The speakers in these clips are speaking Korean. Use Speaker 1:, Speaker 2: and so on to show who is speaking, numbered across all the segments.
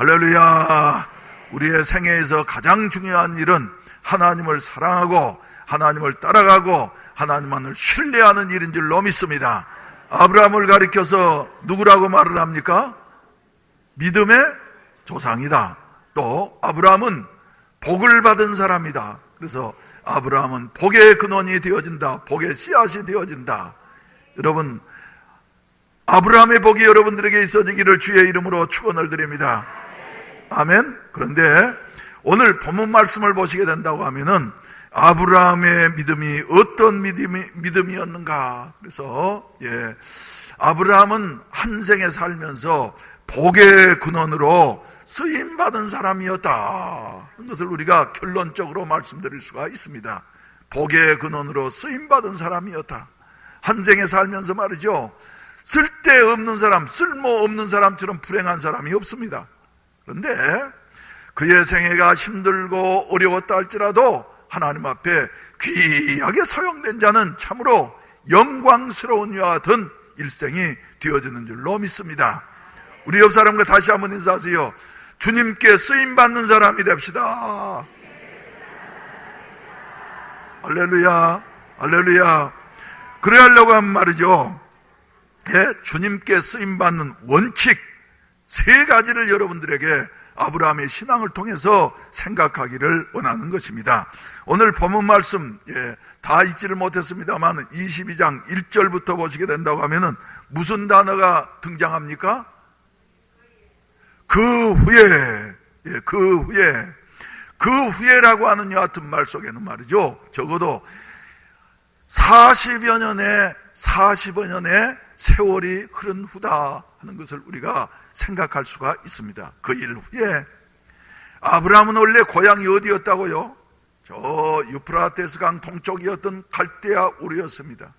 Speaker 1: 할렐루야. 우리의 생애에서 가장 중요한 일은 하나님을 사랑하고 하나님을 따라가고 하나님만을 신뢰하는 일인 줄로 믿습니다. 아브라함을 가리켜서 누구라고 말을 합니까? 믿음의 조상이다. 또 아브라함은 복을 받은 사람이다. 그래서 아브라함은 복의 근원이 되어진다. 복의 씨앗이 되어진다. 여러분, 아브라함의 복이 여러분들에게 있어지기를 주의 이름으로 축원을 드립니다. 아멘. 그런데 오늘 본문 말씀을 보시게 된다고 하면은 아브라함의 믿음이 어떤 믿음이었는가? 그래서 아브라함은 한 생에 살면서 복의 근원으로 쓰임 받은 사람이었다. 그것을 우리가 결론적으로 말씀드릴 수가 있습니다. 복의 근원으로 쓰임 받은 사람이었다. 한 생에 살면서 말이죠. 쓸데없는 사람, 쓸모없는 사람처럼 불행한 사람이 없습니다. 그런데 그의 생애가 힘들고 어려웠다 할지라도 하나님 앞에 귀하게 사용된 자는 참으로 영광스러운 이와 같은 일생이 되어지는 줄로 믿습니다. 우리 옆 사람과 다시 한번 인사하세요. 주님께 쓰임받는 사람이 됩시다. 할렐루야, 할렐루야. 그래야 하려고 하면 말이죠. 주님께 쓰임받는 원칙 3가지를 여러분들에게 아브라함의 신앙을 통해서 생각하기를 원하는 것입니다. 오늘 본문 말씀 다 읽지를 못했습니다만 22장 1절부터 보시게 된다고 하면은 무슨 단어가 등장합니까? 그 후에라고 하는 여하튼 말 속에는 말이죠. 적어도 40여 년의 세월이 흐른 후다 하는 것을 우리가 생각할 수가 있습니다. 그 일 후에 아브라함은 원래 고향이 어디였다고요? 저 유프라테스 강 동쪽이었던 갈대아 우르였습니다.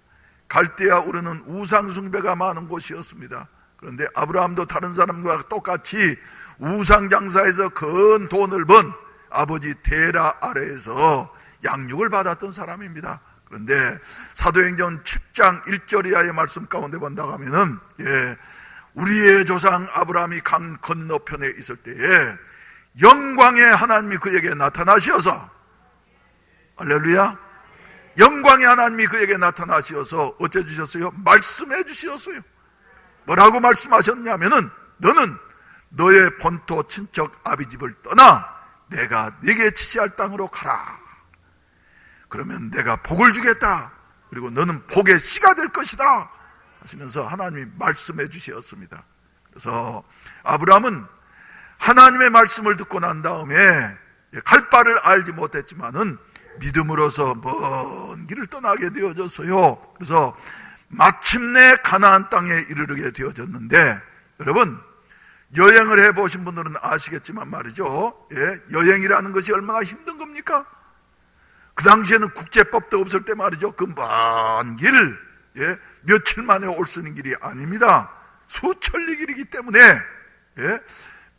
Speaker 1: 갈대아 우르는 우상 숭배가 많은 곳이었습니다. 그런데 아브라함도 다른 사람과 똑같이 우상 장사에서 큰 돈을 번 아버지 데라 아래에서 양육을 받았던 사람입니다. 그런데 사도행전 7장 1절 이하의 말씀 가운데 본다고 하면은 우리의 조상 아브라함이 강 건너편에 있을 때에 영광의 하나님이 그에게 나타나시어서, 할렐루야, 영광의 하나님이 그에게 나타나시어서 어째 주셨어요? 말씀해 주시었어요. 뭐라고 말씀하셨냐면은 너는 너의 본토 친척 아비집을 떠나 내가 네게 지시할 땅으로 가라. 그러면 내가 복을 주겠다. 그리고 너는 복의 씨가 될 것이다 하시면서 하나님이 말씀해 주셨습니다. 그래서 아브라함은 하나님의 말씀을 듣고 난 다음에 갈 바를 알지 못했지만은 믿음으로서 먼 길을 떠나게 되어졌어요. 그래서 마침내 가나안 땅에 이르게 되어졌는데, 여러분 여행을 해보신 분들은 아시겠지만 말이죠. 여행이라는 것이 얼마나 힘든 겁니까? 그 당시에는 국제법도 없을 때 말이죠. 그 먼 길, 며칠 만에 올 수 있는 길이 아닙니다. 수천리 길이기 때문에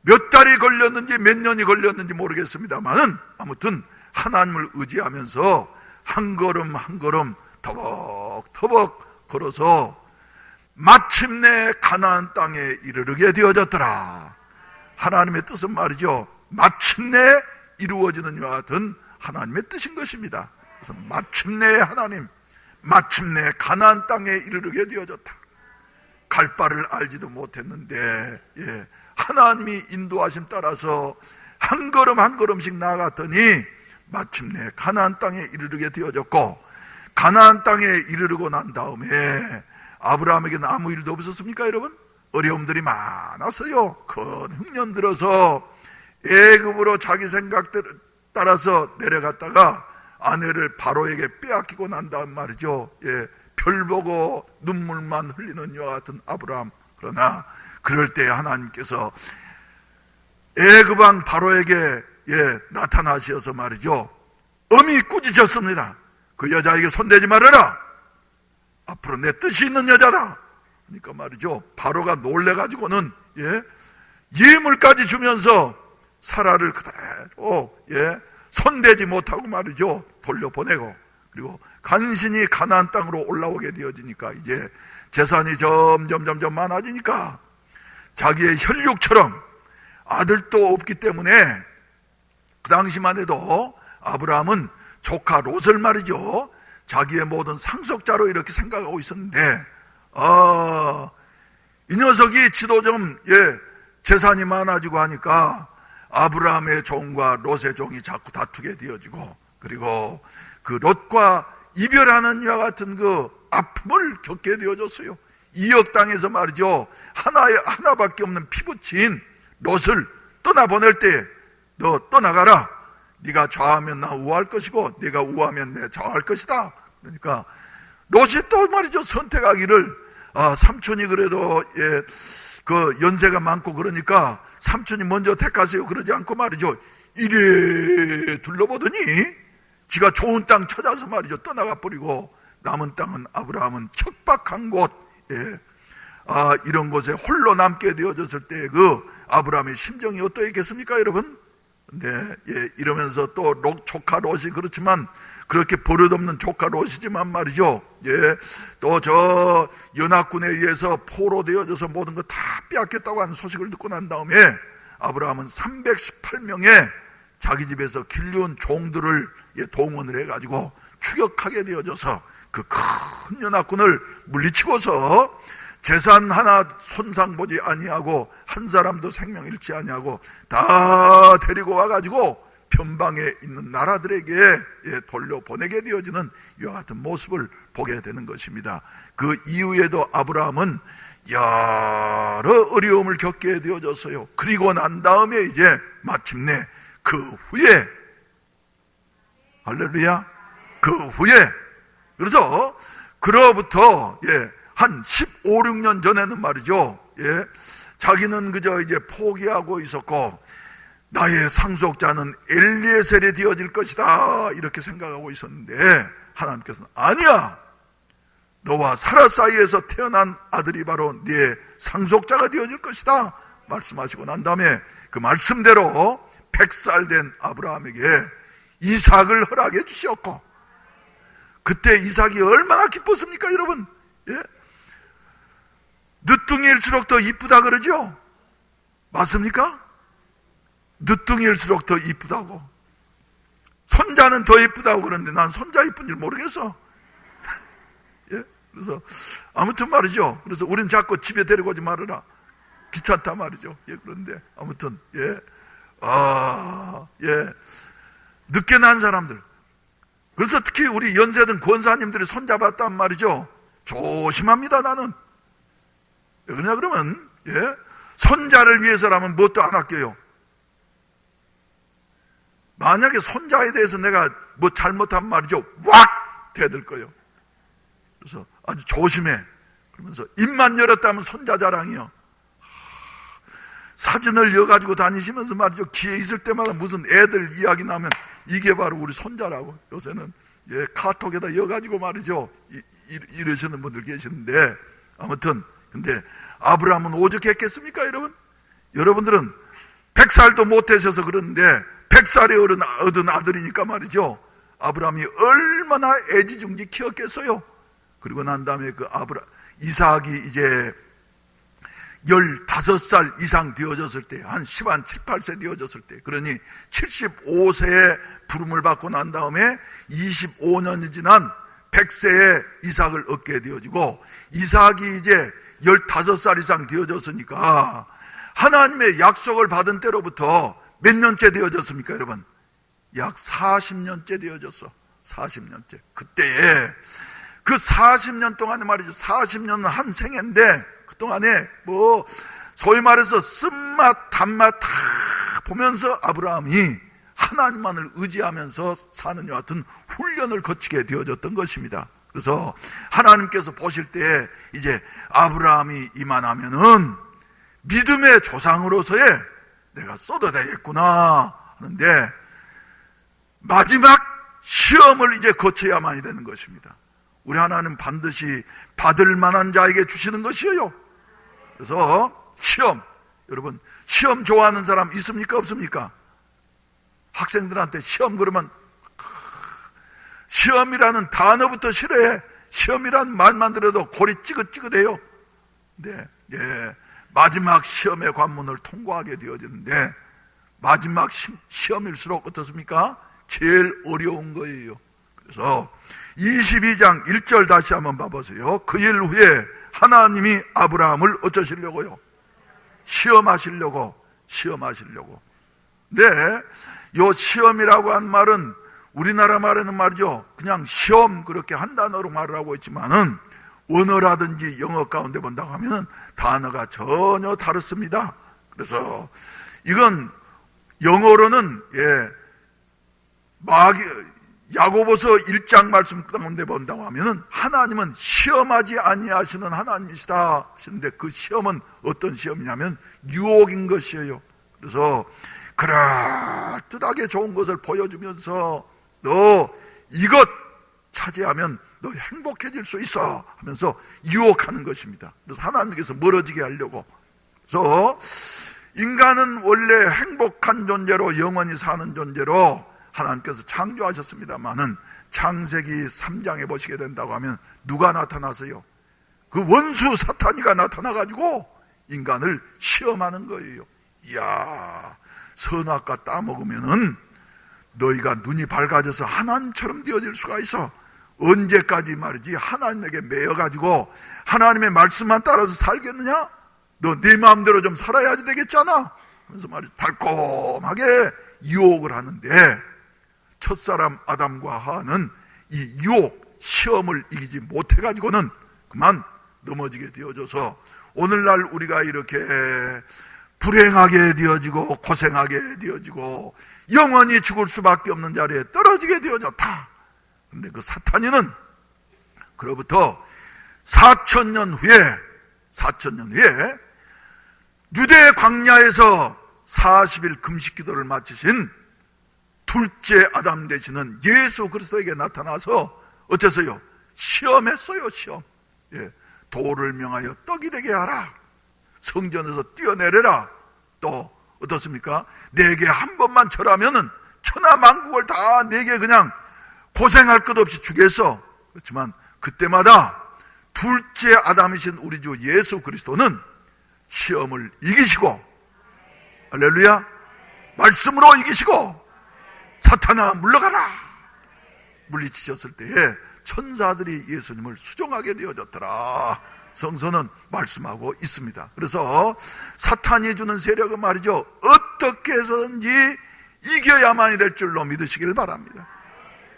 Speaker 1: 몇 달이 걸렸는지 몇 년이 걸렸는지 모르겠습니다만은 아무튼 하나님을 의지하면서 한 걸음 한 걸음 터벅터벅 걸어서 마침내 가나안 땅에 이르게 되어졌더라. 하나님의 뜻은 말이죠. 마침내 이루어지는 이와 같은 하나님의 뜻인 것입니다. 그래서 마침내 하나님, 마침내 가나안 땅에 이르게 되어졌다. 갈 바를 알지도 못했는데 하나님이 인도하심 따라서 한 걸음 한 걸음씩 나아갔더니 마침내 가나안 땅에 이르게 되어졌고, 가나안 땅에 이르고 난 다음에 아브라함에게는 아무 일도 없었습니까 여러분? 어려움들이 많았어요. 큰 흉년 들어서 애굽으로 자기 생각대로 따라서 내려갔다가 아내를 바로에게 빼앗기고 난 다음 말이죠. 별 보고 눈물만 흘리는 이와 같은 아브라함. 그러나 그럴 때 하나님께서 애굽 왕 바로에게 나타나셔서 말이죠. 엄히 꾸짖었습니다. 그 여자에게 손대지 말아라. 앞으로 내 뜻이 있는 여자다. 그러니까 말이죠. 바로가 놀래가지고는 예물까지 주면서 사라를 그대로 손대지 못하고 말이죠. 돌려보내고, 그리고 간신히 가나안 땅으로 올라오게 되어지니까 이제 재산이 점점 많아지니까 자기의 혈육처럼 아들도 없기 때문에 그 당시만 해도 아브라함은 조카 롯을 말이죠, 자기의 모든 상속자로 이렇게 생각하고 있었는데, 이 녀석이 지도점 재산이 많아지고 하니까 아브라함의 종과 롯의 종이 자꾸 다투게 되어지고, 그리고 그 롯과 이별하는 이와 같은 그 아픔을 겪게 되어졌어요. 이역 땅에서 말이죠, 하나밖에 없는 피부친 롯을 떠나보낼 때 너 떠나가라. 네가 좌하면 나 우할 것이고 네가 우하면 내 좌할 것이다. 그러니까 롯이 또 말이죠, 선택하기를, 삼촌이 그래도 그 연세가 많고 그러니까 삼촌이 먼저 택하세요 그러지 않고 말이죠, 이래 둘러보더니 지가 좋은 땅 찾아서 말이죠 떠나가 버리고, 남은 땅은 아브라함은 척박한 곳, 이런 곳에 홀로 남게 되어졌을 때 그 아브라함의 심정이 어떠했겠습니까, 여러분? 네, 이러면서 또 조카 롯이 그렇지만, 그렇게 버릇없는 조카 롯이지만 말이죠, 또 저 연합군에 의해서 포로되어져서 모든 거 다 빼앗겼다고 하는 소식을 듣고 난 다음에 아브라함은 318명의 자기 집에서 길러온 종들을 동원을 해가지고 추격하게 되어져서 그 큰 연합군을 물리치고서 재산 하나 손상 보지 아니하고 한 사람도 생명 잃지 아니하고 다 데리고 와가지고 변방에 있는 나라들에게 돌려보내게 되어지는 이와 같은 모습을 보게 되는 것입니다. 그 이후에도 아브라함은 여러 어려움을 겪게 되어졌어요. 그리고 난 다음에 이제 마침내 그 후에, 할렐루야, 그 후에, 그래서 그로부터 한 15, 16년 전에는 말이죠, 자기는 그저 이제 포기하고 있었고 나의 상속자는 엘리에셀이 되어질 것이다 이렇게 생각하고 있었는데, 하나님께서는 아니야, 너와 사라 사이에서 태어난 아들이 바로 네 상속자가 되어질 것이다 말씀하시고 난 다음에 그 말씀대로 100살 된 아브라함에게 이삭을 허락해 주셨고, 그때 이삭이 얼마나 기뻤습니까, 여러분? 늦둥이일수록 더 이쁘다 그러죠? 맞습니까? 늦둥이일수록 더 이쁘다고. 손자는 더 이쁘다고 그러는데 난 손자 이쁜 줄 모르겠어. 그래서 아무튼 말이죠, 그래서 우린 자꾸 집에 데리고 오지 말아라, 귀찮다 말이죠. 그런데 아무튼 늦게 난 사람들, 그래서 특히 우리 연세든 권사님들이 손잡았단 말이죠, 조심합니다. 나는 왜 그러냐 그러면 손자를 위해서라면 뭣도 안 아껴요. 만약에 손자에 대해서 내가 뭐 잘못하면 말이죠, 왁 대들 거예요. 그래서 아주 조심해. 그러면서 입만 열었다면 손자 자랑이요. 사진을 여가지고 다니시면서 말이죠, 기회 있을 때마다 무슨 애들 이야기 나면 이게 바로 우리 손자라고. 요새는 카톡에다 여가지고 말이죠, 이러시는 분들 계시는데, 아무튼 근데 아브라함은 오죽했겠습니까, 여러분? 여러분들은 100살도 못 되셔서 그러는데 100살에 얻은 아들이니까 말이죠, 아브라함이 얼마나 애지중지 키웠겠어요. 그리고 난 다음에 그 이삭이 이제 15살 이상 되어졌을 때, 한 7, 8세 되어졌을 때, 그러니 75세에 부름을 받고 난 다음에 25년이 지난 100세에 이삭을 얻게 되어지고, 이삭이 이제 15살 이상 되어졌으니까 하나님의 약속을 받은 때로부터 몇 년째 되어졌습니까, 여러분? 약 40년째 되어졌어. 40년째. 그때에 그 40년 동안에 말이죠, 40년은 한 생애인데 그 동안에 뭐 소위 말해서 쓴맛 단맛 다 보면서 아브라함이 하나님만을 의지하면서 사는 것 같은 훈련을 거치게 되어졌던 것입니다. 그래서 하나님께서 보실 때 이제 아브라함이 이만하면은 믿음의 조상으로서의 내가 써도 되겠구나 하는데, 마지막 시험을 이제 거쳐야만이 되는 것입니다. 우리 하나님 반드시 받을 만한 자에게 주시는 것이에요. 그래서 시험, 여러분 시험 좋아하는 사람 있습니까, 없습니까? 학생들한테 시험 그러면 시험이라는 단어부터 싫어해. 시험이라는 말만 들어도 골이 찌긋찌긋해요. 네, 마지막 시험의 관문을 통과하게 되어지는데, 마지막 시험일수록 어떻습니까? 제일 어려운 거예요. 그래서 22장 1절 다시 한번 봐보세요. 그 일 후에 하나님이 아브라함을 어쩌시려고요? 시험하시려고. 네, 요 시험이라고 한 말은 우리나라 말에는 말이죠, 그냥 시험 그렇게 한 단어로 말을 하고 있지만은 원어라든지 영어 가운데 본다고 하면 단어가 전혀 다릅니다. 그래서 이건 영어로는 야고보서 1장 말씀 가운데 본다고 하면은 하나님은 시험하지 아니하시는 하나님이시다 하시는데, 그 시험은 어떤 시험이냐면 유혹인 것이에요. 그래서 그럴듯하게 좋은 것을 보여주면서 너 이것 차지하면 너 행복해질 수 있어 하면서 유혹하는 것입니다. 그래서 하나님께서 멀어지게 하려고. 그래서 인간은 원래 행복한 존재로 영원히 사는 존재로 하나님께서 창조하셨습니다만은 창세기 3장에 보시게 된다고 하면 누가 나타나서요? 그 원수 사탄이가 나타나가지고 인간을 시험하는 거예요. 이야, 선악과 따먹으면은 너희가 눈이 밝아져서 하나님처럼 되어질 수가 있어. 언제까지 말이지 하나님에게 매여가지고 하나님의 말씀만 따라서 살겠느냐? 너 네 마음대로 좀 살아야지 되겠잖아. 그래서 말이지 달콤하게 유혹을 하는데, 첫사람 아담과 하와는 이 유혹, 시험을 이기지 못해가지고는 그만 넘어지게 되어져서 오늘날 우리가 이렇게 불행하게 되어지고 고생하게 되어지고 영원히 죽을 수밖에 없는 자리에 떨어지게 되어졌다. 그런데 그 사탄이는 그로부터 4,000년 후에 유대 광야에서 40일 금식기도를 마치신 둘째 아담 되시는 예수 그리스도에게 나타나서 어째서요? 시험했어요. 시험. 돌을 명하여 떡이 되게 하라. 성전에서 뛰어내려라. 또 어떻습니까? 내게 한 번만 절하면은 천하 만국을 다 내게 그냥 고생할 것 없이 주겠어. 그렇지만 그때마다 둘째 아담이신 우리 주 예수 그리스도는 시험을 이기시고, 할렐루야, 말씀으로 이기시고 사탄아 물러가라 물리치셨을 때에 천사들이 예수님을 수종하게 되어졌더라. 성서는 말씀하고 있습니다. 그래서 사탄이 주는 세력은 말이죠, 어떻게 해서든지 이겨야만이 될 줄로 믿으시길 바랍니다.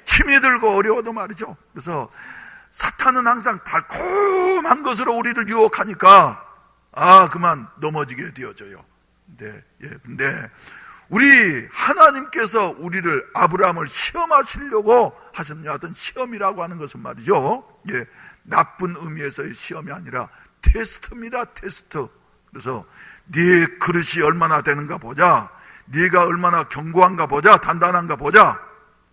Speaker 1: 힘이 들고 어려워도 말이죠. 그래서 사탄은 항상 달콤한 것으로 우리를 유혹하니까 그만 넘어지게 되어져요. 근데 우리 하나님께서 우리를, 아브라함을 시험하시려고 하셨냐 하던 시험이라고 하는 것은 말이죠, 나쁜 의미에서의 시험이 아니라 테스트입니다. 테스트. 그래서 네 그릇이 얼마나 되는가 보자, 네가 얼마나 견고한가 보자, 단단한가 보자.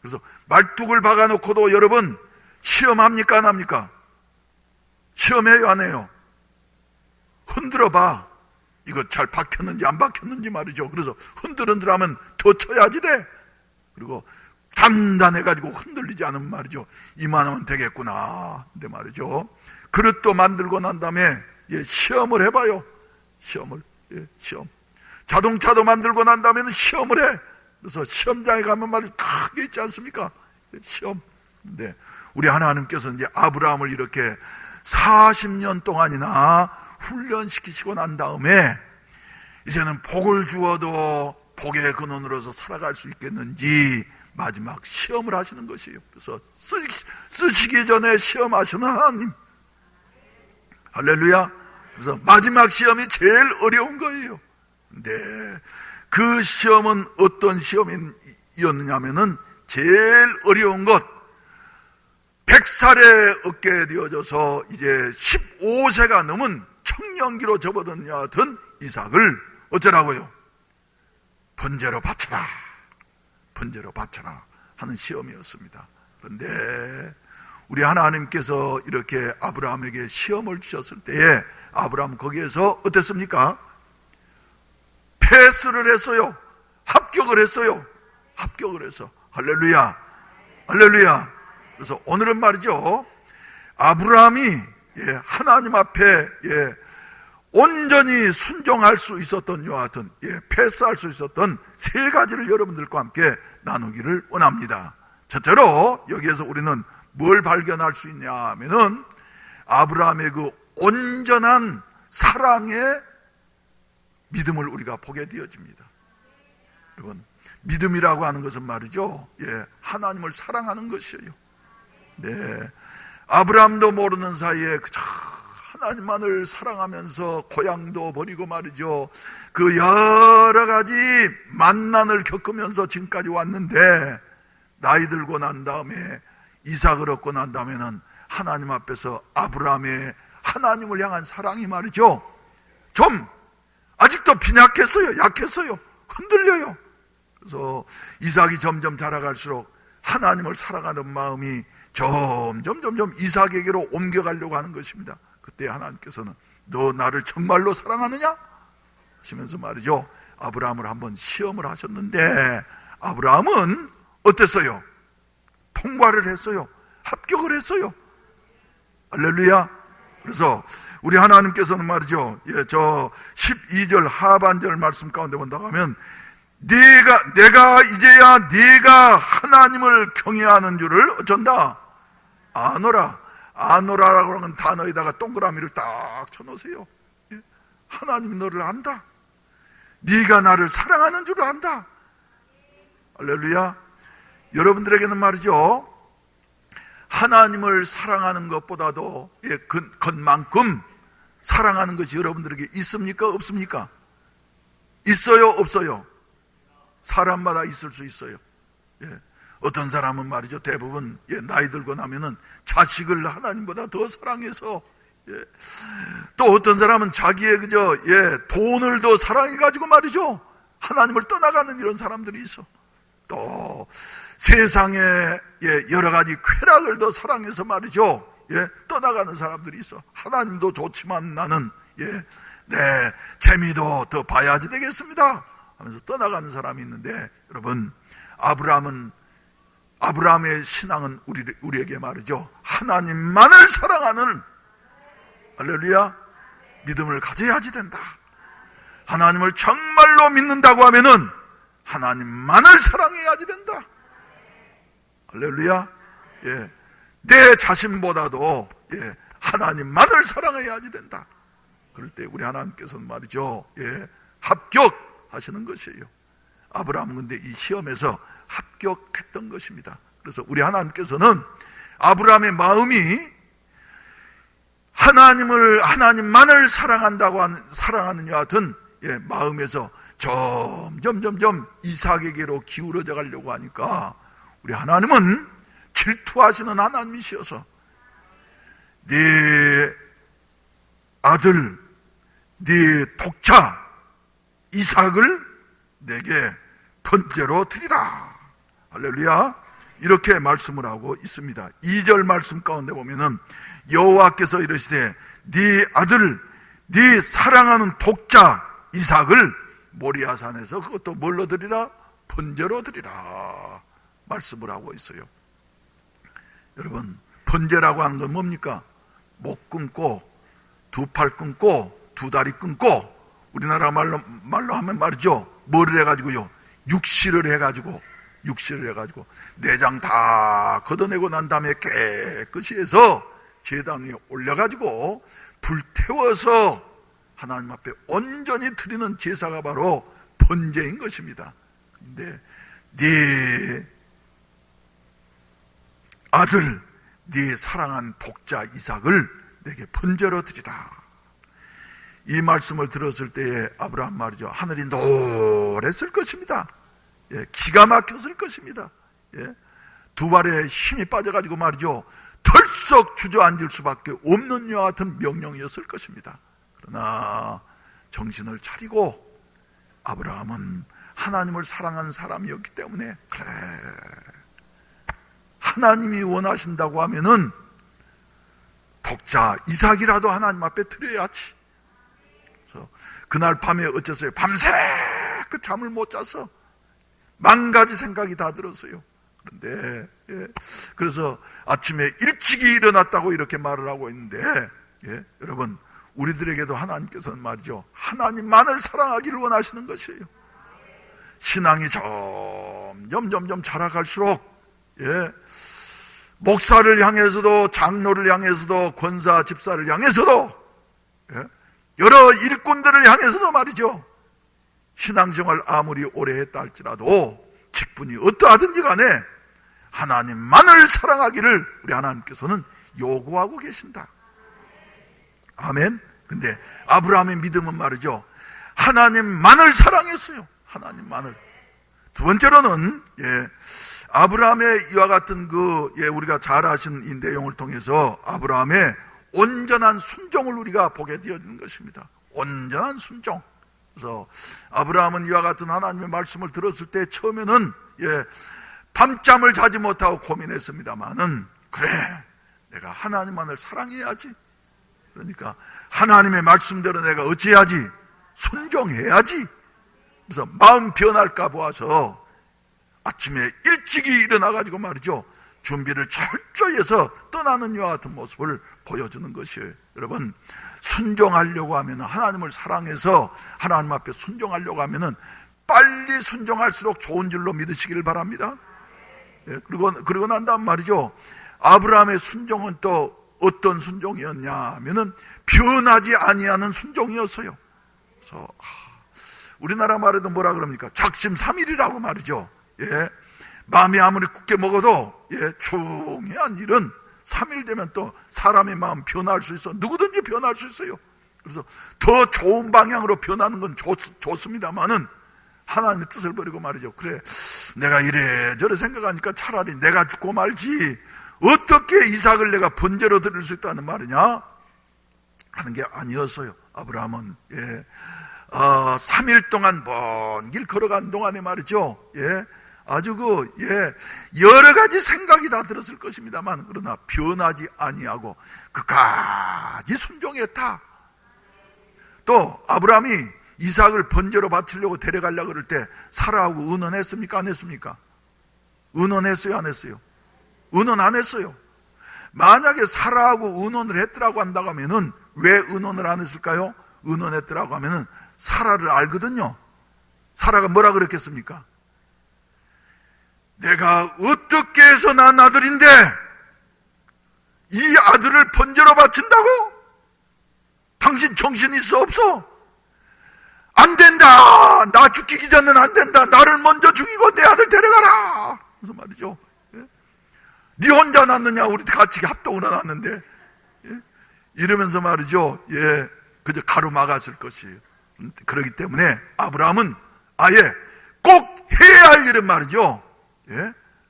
Speaker 1: 그래서 말뚝을 박아놓고도 여러분 시험합니까 안 합니까? 시험해요 안 해요? 흔들어 봐. 이거 잘 박혔는지 안 박혔는지 말이죠. 그래서 흔들흔들하면 더 쳐야지 돼. 그리고 단단해가지고 흔들리지 않으면 말이죠, 이만하면 되겠구나. 근데 말이죠, 그릇도 만들고 난 다음에 시험을 해봐요. 시험. 자동차도 만들고 난 다음에는 시험을 해. 그래서 시험장에 가면 말이죠, 크게 있지 않습니까? 시험. 근데 우리 하나님께서 이제 아브라함을 이렇게 40년 동안이나 훈련시키시고 난 다음에 이제는 복을 주어도 복의 근원으로서 살아갈 수 있겠는지 마지막 시험을 하시는 것이에요. 그래서 쓰시기 전에 시험하시는 하나님. 할렐루야. 그래서 마지막 시험이 제일 어려운 거예요. 근데 그 시험은 어떤 시험이었느냐면은 제일 어려운 것, 100살에 얻게 되어져서 이제 15세가 넘은 청년기로 접어든 여하튼 이삭을 어쩌라고요? 번제로 바쳐라 하는 시험이었습니다. 그런데 우리 하나님께서 이렇게 아브라함에게 시험을 주셨을 때에 아브라함 거기에서 어땠습니까? 패스를 했어요. 합격을 했어요. 할렐루야. 그래서 오늘은 말이죠, 아브라함이 하나님 앞에 온전히 순종할 수 있었던 이와 같은, 패스할 수 있었던 세 가지를 여러분들과 함께 나누기를 원합니다. 첫째로 여기에서 우리는 뭘 발견할 수 있냐 하면은 아브라함의 그 온전한 사랑의 믿음을 우리가 보게 되어집니다. 여러분, 믿음이라고 하는 것은 말이죠, 하나님을 사랑하는 것이에요. 네, 아브라함도 모르는 사이에 그저 하나님만을 사랑하면서 고향도 버리고 말이죠, 그 여러 가지 만난을 겪으면서 지금까지 왔는데, 나이 들고 난 다음에 이삭을 얻고 난 다음에는 하나님 앞에서 아브라함의 하나님을 향한 사랑이 말이죠, 좀 아직도 빈약했어요. 약했어요. 흔들려요. 그래서 이삭이 점점 자라갈수록 하나님을 사랑하는 마음이 점점 이삭에게로 옮겨가려고 하는 것입니다. 그때 하나님께서는 너 나를 정말로 사랑하느냐? 하시면서 말이죠, 아브라함을 한번 시험을 하셨는데, 아브라함은 어땠어요? 통과를 했어요. 합격을 했어요. 할렐루야. 그래서 우리 하나님께서는 말이죠, 저 12절 하반절 말씀 가운데 본다고 하면, 내가 이제야 네가 하나님을 경외하는 줄을 어쩐다? 아노라. 아노라라고 하는 단어에다가 동그라미를 딱 쳐놓으세요. 하나님이 너를 안다. 네가 나를 사랑하는 줄을 안다. 할렐루야. 여러분들에게는 말이죠, 하나님을 사랑하는 것보다도 것만큼 사랑하는 것이 여러분들에게 있습니까? 없습니까? 있어요? 없어요? 사람마다 있을 수 있어요. 어떤 사람은 말이죠, 대부분 나이 들고 나면은 자식을 하나님보다 더 사랑해서, 또 어떤 사람은 자기의 돈을 더 사랑해가지고 말이죠, 하나님을 떠나가는 이런 사람들이 있어. 또 세상의 여러 가지 쾌락을 더 사랑해서 말이죠, 떠나가는 사람들이 있어. 하나님도 좋지만 나는 재미도 더 봐야지 되겠습니다 하면서 떠나가는 사람이 있는데, 여러분, 아브라함의 신앙은 우리에게 말이죠, 하나님만을 사랑하는, 할렐루야, 믿음을 가져야지 된다. 하나님을 정말로 믿는다고 하면은 하나님만을 사랑해야지 된다. 할렐루야. 내 자신보다도 하나님만을 사랑해야지 된다. 그럴 때 우리 하나님께서는 말이죠, 합격하시는 것이에요. 아브라함은 근데 이 시험에서 합격했던 것입니다. 그래서 우리 하나님께서는 아브라함의 마음이 하나님만을 사랑하는 이와 같은 마음에서 점점 이삭에게로 기울어져 가려고 하니까, 우리 하나님은 질투하시는 하나님이시어서 네 아들, 네 독자 이삭을 내게 번제로 드리라. 할렐루야. 이렇게 말씀을 하고 있습니다. 2절 말씀 가운데 보면은 여호와께서 이르시되 네 아들, 네 사랑하는 독자 이삭을 모리아산에서 그것도 뭘로 드리라? 번제로 드리라 말씀을 하고 있어요. 여러분, 번제라고 하는 건 뭡니까? 목 끊고, 두 팔 끊고, 두 다리 끊고, 우리나라 말로 하면 말이죠, 뭐를 해가지고요? 육시를 해가지고 내장 다 걷어내고 난 다음에 깨끗이 해서 제단 위에 올려가지고 불태워서 하나님 앞에 온전히 드리는 제사가 바로 번제인 것입니다. 근데 네 아들, 네 사랑한 독자 이삭을 내게 번제로 드리라. 이 말씀을 들었을 때에 아브라함 말이죠, 하늘이 노랬을 것입니다. 기가 막혔을 것입니다. 두 발에 힘이 빠져가지고 말이죠, 털썩 주저앉을 수밖에 없는 이와 같은 명령이었을 것입니다. 그러나 정신을 차리고 아브라함은 하나님을 사랑하는 사람이었기 때문에, 그래, 하나님이 원하신다고 하면은 독자 이삭이라도 하나님 앞에 드려야지. 그래서 그날 밤에 어째서요? 밤새 그 잠을 못 자서 만 가지 생각이 다 들었어요. 그런데 그래서 아침에 일찍이 일어났다고 이렇게 말을 하고 있는데, 여러분, 우리들에게도 하나님께서는 말이죠, 하나님만을 사랑하기를 원하시는 것이에요. 신앙이 점점 자라갈수록, 목사를 향해서도, 장로를 향해서도, 권사 집사를 향해서도, 여러 일꾼들을 향해서도 말이죠, 신앙생활 아무리 오래 했다 할지라도 직분이 어떠하든지 간에 하나님만을 사랑하기를 우리 하나님께서는 요구하고 계신다. 아멘. 근데 아브라함의 믿음은 말이죠, 하나님만을 사랑했어요. 하나님만을. 두 번째로는, 아브라함의 이와 같은 우리가 잘 아시는 이 내용을 통해서 아브라함의 온전한 순종을 우리가 보게 되어지는 것입니다. 온전한 순종. 그래서 아브라함은 이와 같은 하나님의 말씀을 들었을 때 처음에는 밤잠을 자지 못하고 고민했습니다만은, 그래, 내가 하나님만을 사랑해야지. 그러니까 하나님의 말씀대로 내가 어찌해야지? 순종해야지. 그래서 마음 변할까 보아서 아침에 일찍이 일어나가지고 말이죠, 준비를 철저히 해서 떠나는 이와 같은 모습을 보여주는 것이에요. 여러분, 순종하려고 하면, 하나님을 사랑해서 하나님 앞에 순종하려고 하면 빨리 순종할수록 좋은 줄로 믿으시기를 바랍니다. 그리고 난 다음 말이죠, 아브라함의 순종은 또 어떤 순종이었냐 하면은 변하지 아니하는 순종이었어요. 그래서 우리나라 말에도 뭐라 그럽니까? 작심삼일이라고 말이죠. 마음이 아무리 굳게 먹어도 중요한 일은 3일 되면 또 사람의 마음 변할 수 있어. 누구든지 변할 수 있어요. 그래서 더 좋은 방향으로 변하는 건 좋습니다만은 하나님의 뜻을 버리고 말이죠, 그래, 내가 이래저래 생각하니까 차라리 내가 죽고 말지, 어떻게 이삭을 내가 번제로 드릴 수 있다는 말이냐 하는 게 아니었어요. 아브라함은 3일 동안 먼 길 걸어간 동안에 말이죠, 아주 여러 가지 생각이 다 들었을 것입니다만, 그러나 변하지 아니하고 끝까지 순종했다. 또 아브라함이 이삭을 번제로 바치려고 데려가려고 그럴 때 사라하고 의논했습니까? 안 했습니까? 의논했어요? 안 했어요? 의논 안 했어요. 만약에 사라하고 의논을 했더라고 한다고 하면은, 왜 의논을 안 했을까요? 의논했더라고 하면은 사라를 알거든요. 사라가 뭐라 그랬겠습니까? 내가 어떻게 해서 난 아들인데 이 아들을 번제로 바친다고? 당신 정신 있어 없어? 안 된다. 나 죽이기 전에는 안 된다. 나를 먼저 죽이고 내 아들 데려가라. 그래서 말이죠, 네 혼자 낳느냐? 우리 같이 합동을 낳았는데, 이러면서 말이죠, 그저 가로막았을 것이에요. 그렇기 때문에 아브라함은 아예 꼭 해야 할 일은 말이죠,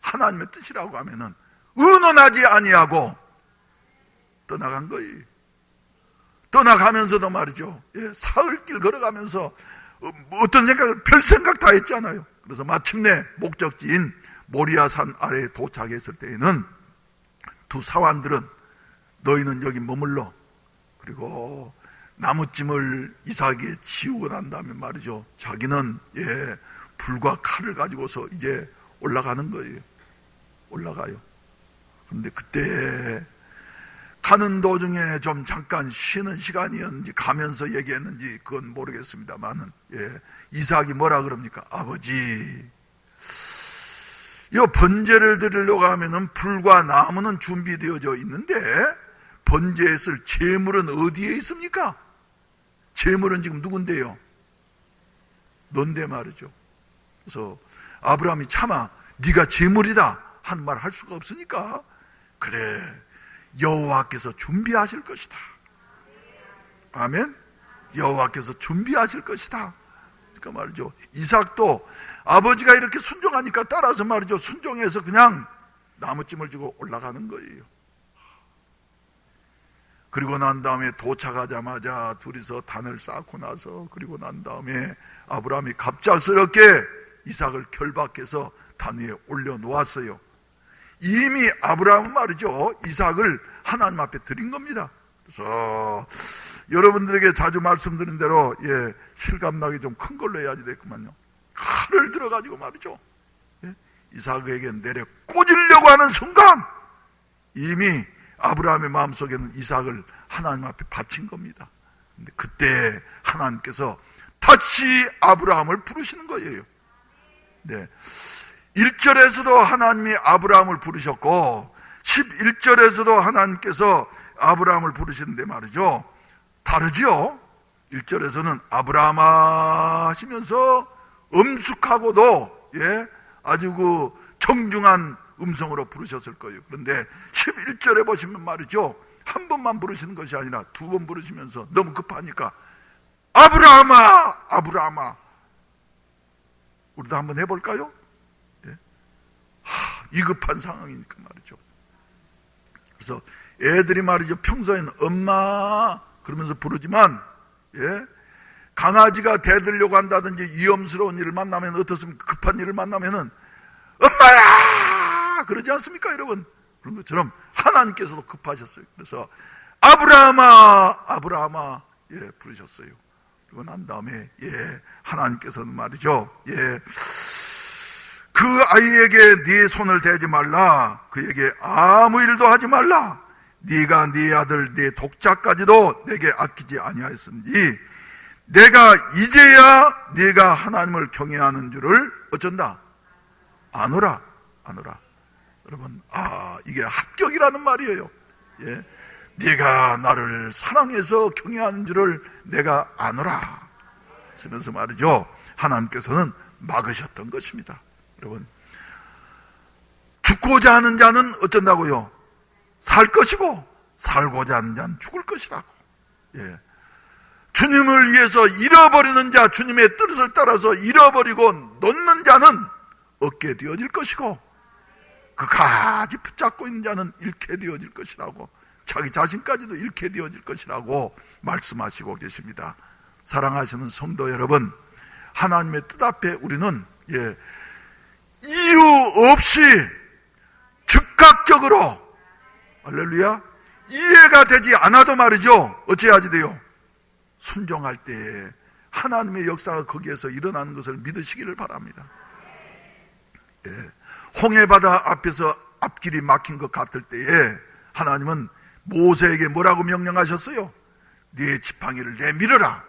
Speaker 1: 하나님의 뜻이라고 하면은 의논하지 아니하고 떠나간 거예요. 떠나가면서도 말이죠, 사흘길 걸어가면서 어떤 생각을, 별 생각 다 했잖아요. 그래서 마침내 목적지인 모리아산 아래에 도착했을 때에는 두 사환들은 너희는 여기 머물러, 그리고 나무찜을 이삭에게 지우고 난 다음에 말이죠, 자기는 불과 칼을 가지고서 이제 올라가는 거예요. 올라가요. 그런데 그때 가는 도중에 좀 잠깐 쉬는 시간이었는지 가면서 얘기했는지 그건 모르겠습니다만은, 이삭이 뭐라 그럽니까? 아버지, 이 번제를 드리려고 하면은 불과 나무는 준비되어져 있는데 번제했을 제물은 어디에 있습니까? 제물은 지금 누군데요? 넌데 말이죠. 그래서 아브라함이 차마 네가 제물이다 한 말 할 수가 없으니까, 그래, 여호와께서 준비하실 것이다. 아멘. 여호와께서 준비하실 것이다. 그러니까 말이죠, 이삭도 아버지가 이렇게 순종하니까 따라서 말이죠, 순종해서 그냥 나무찜을 지고 올라가는 거예요. 그리고 난 다음에 도착하자마자 둘이서 단을 쌓고 나서, 그리고 난 다음에 아브라함이 갑작스럽게 이삭을 결박해서 단 위에 올려놓았어요. 이미 아브라함은 말이죠, 이삭을 하나님 앞에 드린 겁니다. 그래서 여러분들에게 자주 말씀드린 대로 실감나기 좀 큰 걸로 해야지 됐구만요. 칼을 들어가지고 말이죠, 이삭에게 내려 꽂으려고 하는 순간 이미 아브라함의 마음속에는 이삭을 하나님 앞에 바친 겁니다. 근데 그때 하나님께서 다시 아브라함을 부르시는 거예요. 네. 1절에서도 하나님이 아브라함을 부르셨고 11절에서도 하나님께서 아브라함을 부르시는데 말이죠, 다르지요. 1절에서는 아브라함아 하시면서 엄숙하고도 아주 그 정중한 음성으로 부르셨을 거예요. 그런데 11절에 보시면 말이죠, 한 번만 부르시는 것이 아니라 두 번 부르시면서 너무 급하니까 아브라함아 아브라함아. 우리도 한번 해볼까요? 위급한 상황이니까 말이죠. 그래서 애들이 말이죠, 평소에는 엄마 그러면서 부르지만 강아지가 대들려고 한다든지 위험스러운 일을 만나면 어떻습니까? 급한 일을 만나면은 엄마야 그러지 않습니까 여러분? 그런 것처럼 하나님께서도 급하셨어요. 그래서 아브라함아 아브라함아 부르셨어요. 그리고 난 다음에 하나님께서는 말이죠, 그 아이에게 네 손을 대지 말라, 그에게 아무 일도 하지 말라, 네가 네 아들 네 독자까지도 내게 아끼지 아니하였으니 내가 이제야 네가 하나님을 경외하는 줄을 어쩐다? 아노라 아노라. 여러분, 이게 합격이라는 말이에요. 네가 나를 사랑해서 경외하는 줄을 내가 아노라 쓰면서 말이죠, 하나님께서는 막으셨던 것입니다. 여러분, 죽고자 하는 자는 어쩐다고요? 살 것이고 살고자 하는 자는 죽을 것이라고. 주님을 위해서 잃어버리는 자, 주님의 뜻을 따라서 잃어버리고 놓는 자는 얻게 되어질 것이고 그까지 붙잡고 있는 자는 잃게 되어질 것이라고, 자기 자신까지도 잃게 되어질 것이라고 말씀하시고 계십니다. 사랑하시는 성도 여러분, 하나님의 뜻 앞에 우리는 이유 없이 즉각적으로, 할렐루야, 이해가 되지 않아도 말이죠, 어찌해야지 돼요? 순종할 때에 하나님의 역사가 거기에서 일어나는 것을 믿으시기를 바랍니다. 홍해바다 앞에서 앞길이 막힌 것 같을 때에 하나님은 모세에게 뭐라고 명령하셨어요? 네 지팡이를 내밀어라.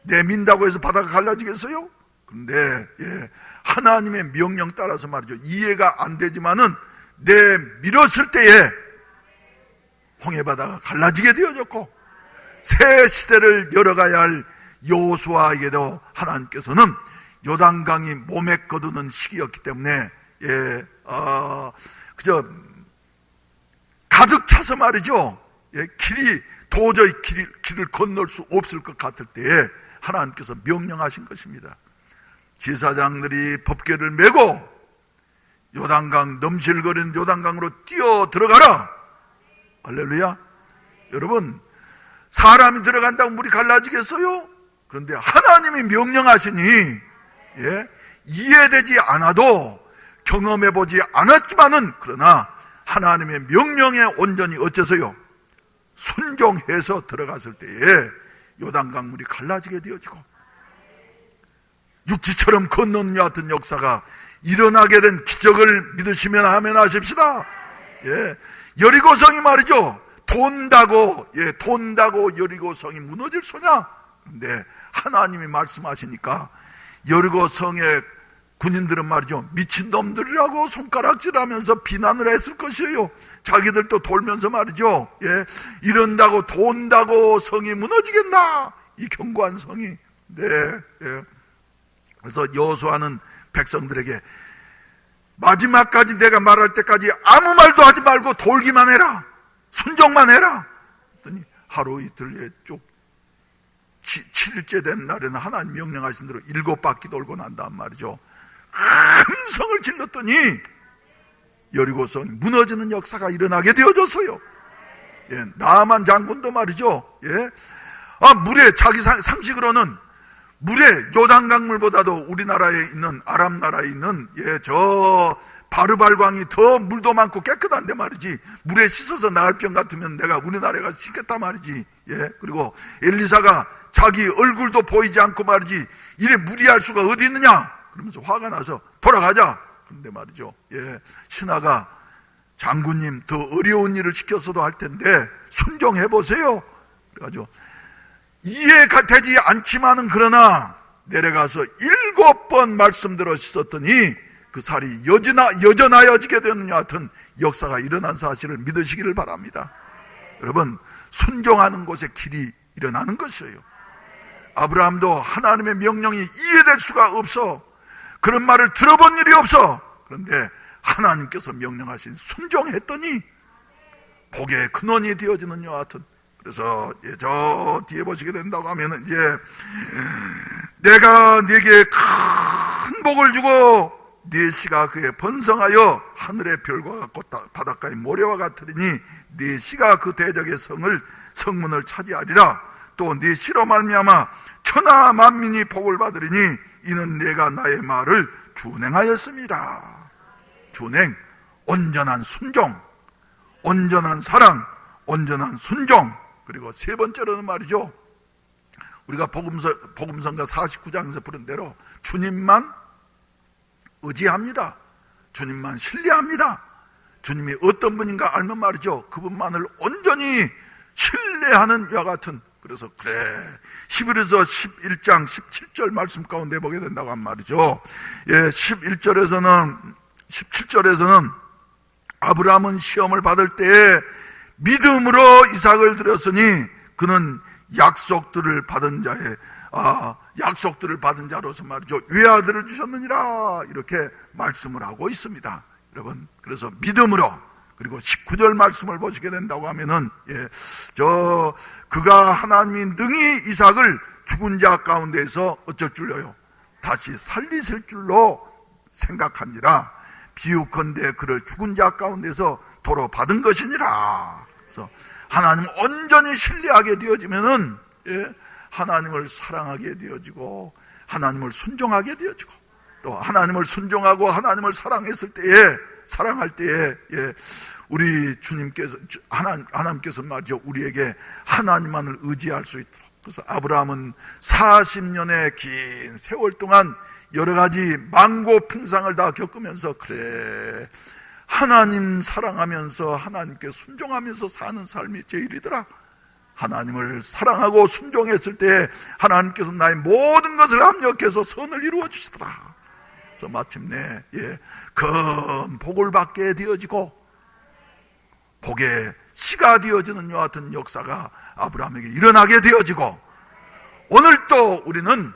Speaker 1: 내민다고 해서 바다가 갈라지겠어요? 그런데 하나님의 명령 따라서 말이죠, 이해가 안 되지만은 내밀었을 때에 홍해바다가 갈라지게 되어졌고 새 시대를 열어가야 할 여호수아에게도 하나님께서는 요단강이 몸에 거두는 시기였기 때문에 그저 가득 차서 말이죠, 길이 도저히 길을 건널 수 없을 것 같을 때에 하나님께서 명령하신 것입니다. 제사장들이 법궤를 메고 요단강, 넘실거리는 요단강으로 뛰어 들어가라. 할렐루야. 여러분, 사람이 들어간다고 물이 갈라지겠어요? 그런데 하나님이 명령하시니 이해되지 않아도 경험해보지 않았지만은 그러나 하나님의 명령에 온전히 어째서요? 순종해서 들어갔을 때에 요단강 물이 갈라지게 되어지고 육지처럼 건너는 것 같은 역사가 일어나게 된 기적을 믿으시면 아멘 하십시다. 여리고성이 말이죠, 돈다고 여리고성이 무너질 소냐? 근데 하나님이 말씀하시니까 여리고성의 군인들은 말이죠, 미친놈들이라고 손가락질하면서 비난을 했을 것이에요. 자기들도 돌면서 말이죠, 이런다고 돈다고 성이 무너지겠나? 이 견고한 성이. 그래서 여호수아는 백성들에게 마지막까지 내가 말할 때까지 아무 말도 하지 말고 돌기만 해라, 순종만 해라. 그랬더니 하루 이틀 쭉 7일째 된 날에는 하나님 명령하신 대로 7바퀴 돌고 난 다음 말이죠, 함성을 질렀더니 여리고성이 무너지는 역사가 일어나게 되어졌어요. 나아만 장군도 말이죠, 물에 자기 상식으로는 물에 요단강물보다도 우리나라에 있는 아람 나라에 있는 저 바르발광이 더 물도 많고 깨끗한데 말이지, 물에 씻어서 나을 병 같으면 내가 우리나라에 가서 씻겠다 말이지. 그리고 엘리사가 자기 얼굴도 보이지 않고 말이지 이래 무리할 수가 어디 있느냐 그러면서 화가 나서 돌아가자. 그런데 말이죠, 신하가 장군님 더 어려운 일을 시켰어도 할 텐데 순종해 보세요. 그래가지고 이해가 되지 않지만은 그러나 내려가서 7번 말씀대로 씻었더니 그 살이 여전하여지게 되는 여하튼 역사가 일어난 사실을 믿으시기를 바랍니다. 여러분, 순종하는 곳에 길이 일어나는 것이에요. 아브라함도 하나님의 명령이 이해될 수가 없어. 그런 말을 들어본 일이 없어. 그런데 하나님께서 명령하신 순종했더니 복의 근원이 되어지는 여하튼, 그래서 저 뒤에 보시게 된다고 하면은 이제 내가 네게 큰 복을 주고 네 씨가 그에 번성하여 하늘의 별과 같고 바닷가의 모래와 같으리니 네 씨가 그 대적의 성문을 차지하리라. 또 네 씨로 말미암아 천하 만민이 복을 받으리니 이는 내가 나의 말을 준행하였습니다. 준행, 온전한 순종, 온전한 사랑, 온전한 순종. 그리고 세 번째로는 말이죠, 우리가 복음성가 49장에서 부른 대로 주님만 의지합니다. 주님만 신뢰합니다. 주님이 어떤 분인가 알면 말이죠, 그분만을 온전히 신뢰하는 이와 같은, 그래서 그래 히브리서 11장 17절 말씀 가운데 보게 된다고 한 말이죠. 17절에서는 아브라함은 시험을 받을 때에 믿음으로 이삭을 드렸으니 그는 약속들을 받은 자로서 말이죠, 외아들을 주셨느니라, 이렇게 말씀을 하고 있습니다. 여러분, 그래서 믿음으로, 그리고 19절 말씀을 보시게 된다고 하면은 그가 하나님이 능히 이삭을 죽은 자 가운데서 어쩔 줄로요, 다시 살리실 줄로 생각한지라. 비유컨대 그를 죽은 자 가운데서 도로 받은 것이니라. 그래서 하나님 온전히 신뢰하게 되어지면은 하나님을 사랑하게 되어지고 하나님을 순종하게 되어지고, 또 하나님을 순종하고 하나님을 사랑할 때에 우리 주님께서 하나님께서 말이죠, 우리에게 하나님만을 의지할 수 있도록. 그래서 아브라함은 40년의 긴 세월 동안 여러 가지 만고 풍상을 다 겪으면서 그래 하나님 사랑하면서 하나님께 순종하면서 사는 삶이 제일이더라. 하나님을 사랑하고 순종했을 때 하나님께서 나의 모든 것을 합력해서 선을 이루어 주시더라. 그래서 마침내 큰 복을 받게 되어지고 복의 씨가 되어지는 이와 같은 역사가 아브라함에게 일어나게 되어지고, 오늘 또 우리는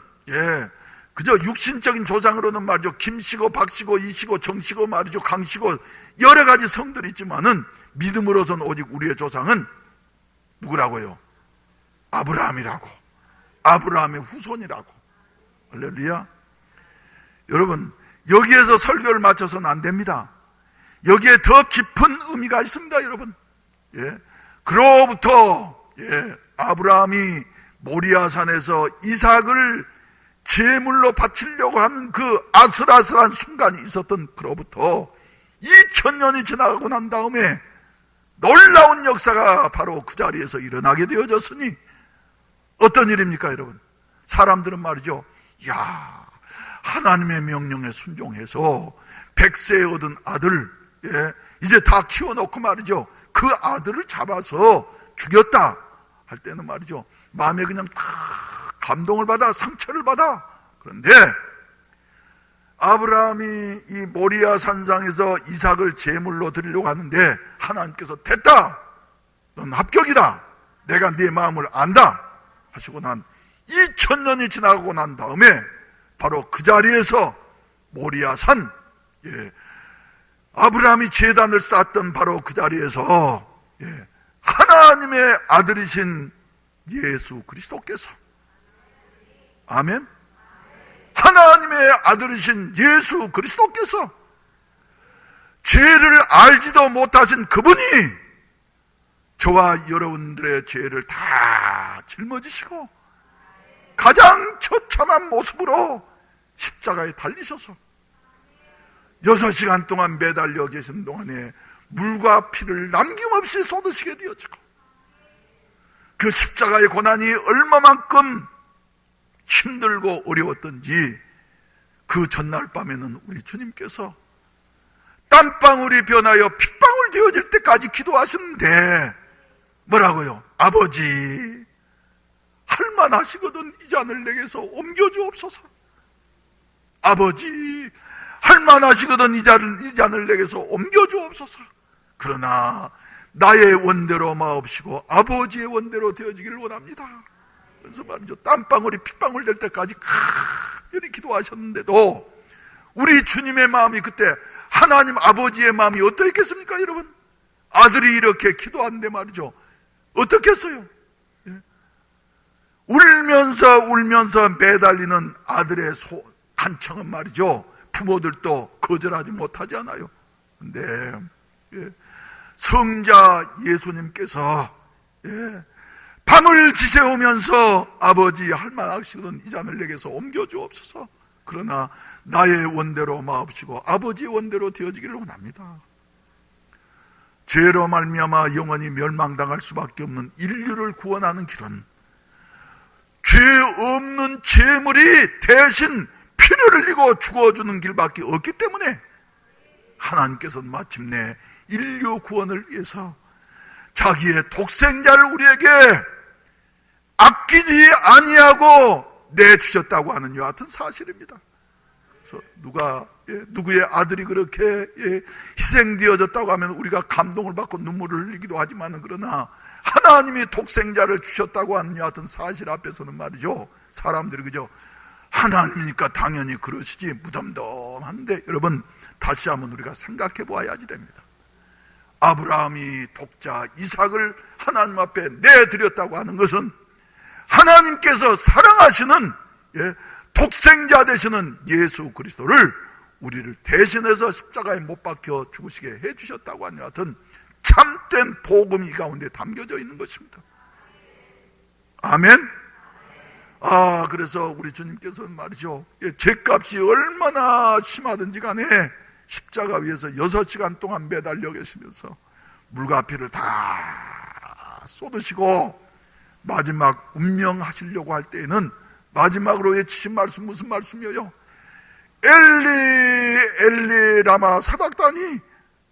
Speaker 1: 그저 육신적인 조상으로는 말이죠, 김씨고 박씨고 이씨고 정씨고 말이죠, 강씨고 여러 가지 성들이 있지만은 믿음으로서는 오직 우리의 조상은 누구라고요? 아브라함이라고, 아브라함의 후손이라고. 할렐루야. 여러분, 여기에서 설교를 마쳐서는 안 됩니다. 여기에 더 깊은 의미가 있습니다, 여러분. 그로부터 아브라함이 모리아산에서 이삭을 제물로 바치려고 하는 그 아슬아슬한 순간이 있었던 그로부터 2000년이 지나가고 난 다음에 놀라운 역사가 바로 그 자리에서 일어나게 되어졌으니 어떤 일입니까, 여러분? 사람들은 말이죠, 야, 하나님의 명령에 순종해서 100세에 얻은 아들, 이제 다 키워놓고 말이죠, 그 아들을 잡아서 죽였다 할 때는 말이죠, 마음에 그냥 다 감동을 받아, 상처를 받아. 그런데 아브라함이 이 모리아 산상에서 이삭을 제물로 드리려고 하는데 하나님께서 됐다, 넌 합격이다, 내가 네 마음을 안다 하시고 난 2000년이 지나가고 난 다음에 바로 그 자리에서 모리아 산, 아브라함이 제단을 쌓았던 바로 그 자리에서 하나님의 아들이신 예수 그리스도께서, 아멘, 하나님의 아들이신 예수 그리스도께서 죄를 알지도 못하신 그분이 저와 여러분들의 죄를 다 짊어지시고 가장 처참한 모습으로 십자가에 달리셔서 6시간 동안 매달려 계신 동안에 물과 피를 남김없이 쏟으시게 되어지고, 그 십자가의 고난이 얼마만큼 힘들고 어려웠던지 그 전날 밤에는 우리 주님께서 땀방울이 변하여 핏방울 되어질 때까지 기도하시는데 뭐라고요? 아버지, 할만하시거든 이 잔을 내게서 옮겨주옵소서. 아버지, 할만하시거든 이 잔을 내게서 옮겨주옵소서. 그러나 나의 원대로 마옵시고 아버지의 원대로 되어지기를 원합니다. 그래서 말이죠, 땀방울이 핏방울 될 때까지 간절히 기도하셨는데도 우리 주님의 마음이 그때 하나님 아버지의 마음이 어떠했겠습니까? 여러분, 아들이 이렇게 기도하는데 말이죠, 어떻겠어요? 울면서 매달리는 아들의 간청은 말이죠, 부모들도 거절하지 못하지 않아요. 근데 성자 예수님께서 밤을 지새우면서 아버지, 할만하시던 이 잔을 내게서 옮겨주옵소서. 그러나 나의 원대로 마옵시고 아버지의 원대로 되어지기를 원합니다. 죄로 말미암아 영원히 멸망당할 수밖에 없는 인류를 구원하는 길은 죄 없는 죄물이 대신 피를 흘리고 죽어주는 길밖에 없기 때문에 하나님께서는 마침내 인류 구원을 위해서 자기의 독생자를 우리에게 아끼지 아니하고 내주셨다고 하는 여하튼 사실입니다. 그래서 누구의 아들이 그렇게 희생되어졌다고 하면 우리가 감동을 받고 눈물을 흘리기도 하지만, 그러나 하나님이 독생자를 주셨다고 하는 여하튼 사실 앞에서는 말이죠, 사람들이 그저 하나님이니까 당연히 그러시지 무덤덤한데, 여러분 다시 한번 우리가 생각해 보아야지 됩니다. 아브라함이 독자 이삭을 하나님 앞에 내드렸다고 하는 것은 하나님께서 사랑하시는 독생자 되시는 예수 그리스도를 우리를 대신해서 십자가에 못 박혀 죽으시게 해주셨다고 하는 여하튼 참된 복음이 가운데 담겨져 있는 것입니다. 아멘. 그래서 우리 주님께서는 말이죠, 죄값이 얼마나 심하든지 간에 십자가 위에서 6시간 동안 매달려 계시면서 물과 피를 다 쏟으시고 마지막 운명하시려고 할 때에는 마지막으로 외치신 말씀, 무슨 말씀이에요? 엘리 엘리 라마 사박다니,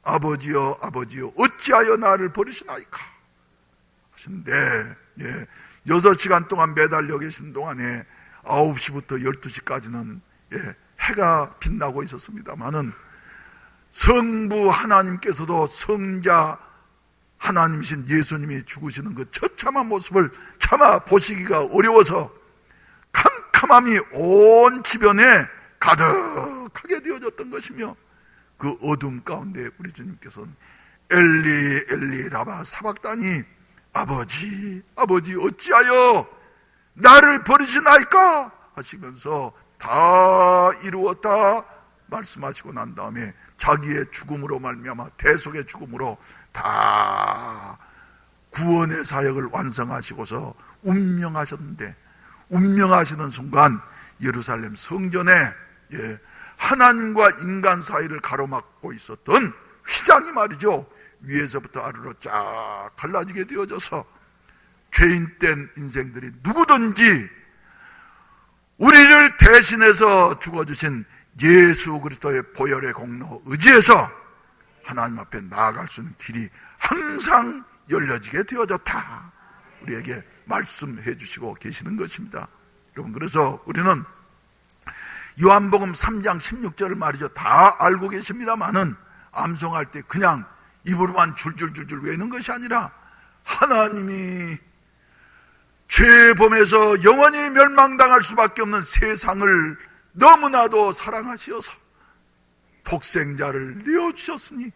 Speaker 1: 아버지여 아버지여 어찌하여 나를 버리시나이까 하시는데, 6시간 동안 매달려 계신 동안에 9시부터 12시까지는 해가 빛나고 있었습니다마는 성부 하나님께서도 성자 하나님이신 예수님이 죽으시는 그 처참한 모습을 참아 보시기가 어려워서 캄캄함이 온 주변에 가득하게 되어졌던 것이며, 그 어둠 가운데 우리 주님께서는 엘리 엘리 라마 사박다니, 아버지 아버지 어찌하여 나를 버리시나이까 하시면서 다 이루었다 말씀하시고 난 다음에 자기의 죽음으로 말미암아, 대속의 죽음으로 다 구원의 사역을 완성하시고서 운명하셨는데, 운명하시는 순간 예루살렘 성전에 하나님과 인간 사이를 가로막고 있었던 휘장이 말이죠, 위에서부터 아래로 쫙 갈라지게 되어져서 죄인된 인생들이 누구든지 우리를 대신해서 죽어주신 예수 그리스도의 보혈의 공로 의지해서 하나님 앞에 나아갈 수 있는 길이 항상 열려지게 되어졌다, 우리에게 말씀해 주시고 계시는 것입니다. 여러분, 그래서 우리는 요한복음 3장 16절을 말이죠, 다 알고 계십니다마는 암송할 때 그냥 입으로만 줄줄줄줄 외는 것이 아니라 하나님이 죄범에서 영원히 멸망당할 수밖에 없는 세상을 너무나도 사랑하시어서 독생자를 내어주셨으니,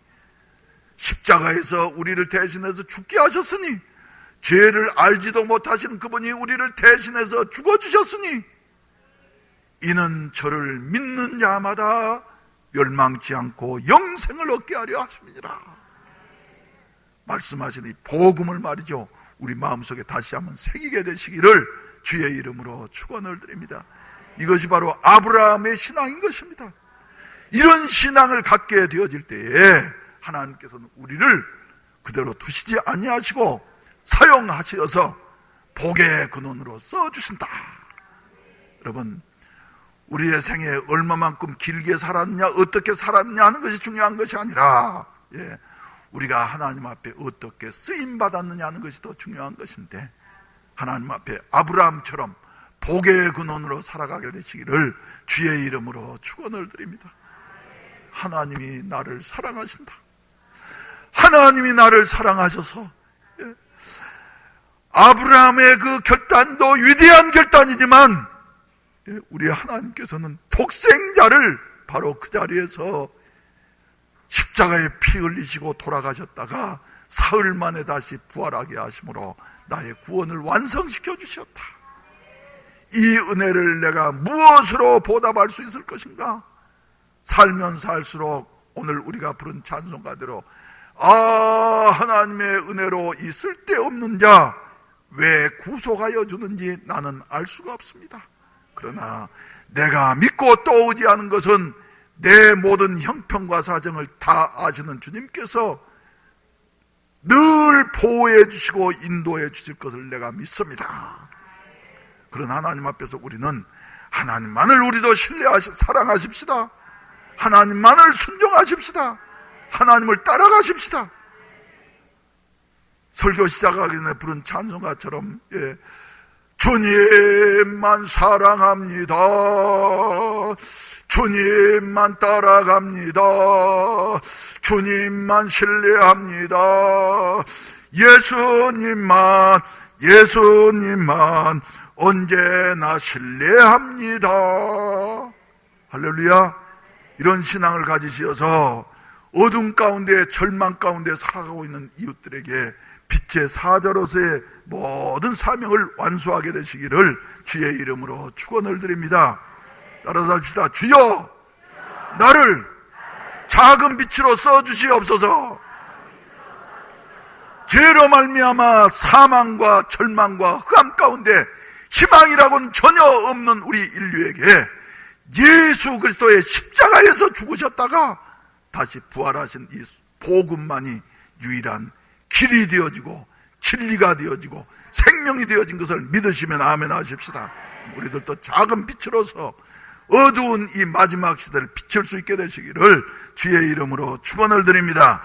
Speaker 1: 십자가에서 우리를 대신해서 죽게 하셨으니, 죄를 알지도 못하신 그분이 우리를 대신해서 죽어주셨으니, 이는 저를 믿는 자마다 멸망치 않고 영생을 얻게 하려 하심이니라 말씀하시니, 복음을 말이죠, 우리 마음속에 다시 한번 새기게 되시기를 주의 이름으로 축원을 드립니다. 이것이 바로 아브라함의 신앙인 것입니다. 이런 신앙을 갖게 되어질 때에 하나님께서는 우리를 그대로 두시지 아니하시고 사용하시어서 복의 근원으로 써주신다. 여러분, 우리의 생에 얼마만큼 길게 살았냐, 어떻게 살았냐 하는 것이 중요한 것이 아니라 우리가 하나님 앞에 어떻게 쓰임받았느냐 하는 것이 더 중요한 것인데, 하나님 앞에 아브라함처럼 복의 근원으로 살아가게 되시기를 주의 이름으로 축원을 드립니다. 하나님이 나를 사랑하신다. 하나님이 나를 사랑하셔서 아브라함의 그 결단도 위대한 결단이지만 우리 하나님께서는 독생자를 바로 그 자리에서 십자가에 피 흘리시고 돌아가셨다가 사흘 만에 다시 부활하게 하심으로 나의 구원을 완성시켜 주셨다. 이 은혜를 내가 무엇으로 보답할 수 있을 것인가? 살면 살수록 오늘 우리가 부른 찬송가대로 하나님의 은혜로 이 쓸데없는 자 왜 구속하여 주는지 나는 알 수가 없습니다. 그러나 내가 믿고 또 의지하는 것은 내 모든 형편과 사정을 다 아시는 주님께서 늘 보호해 주시고 인도해 주실 것을 내가 믿습니다. 그런 하나님 앞에서 우리는 하나님만을 우리도 사랑하십시다. 하나님만을 순종하십시다. 하나님을 따라가십시다. 설교 시작하기 전에 부른 찬송가처럼 주님만 사랑합니다. 주님만 따라갑니다. 주님만 신뢰합니다. 예수님만 언제나 신뢰합니다. 할렐루야. 이런 신앙을 가지시어서 어둠 가운데 절망 가운데 살아가고 있는 이웃들에게 빛의 사자로서의 모든 사명을 완수하게 되시기를 주의 이름으로 축원을 드립니다. 따라서 합시다. 주여 나를 작은 빛으로 써주시옵소서. 죄로 말미암아 사망과 절망과 흑암 가운데 희망이라고는 전혀 없는 우리 인류에게 예수 그리스도의 십자가에서 죽으셨다가 다시 부활하신 이 복음만이 유일한 길이 되어지고 진리가 되어지고 생명이 되어진 것을 믿으시면 아멘 하십시다. 우리들도 작은 빛으로서 어두운 이 마지막 시대를 비출 수 있게 되시기를 주의 이름으로 축원을 드립니다.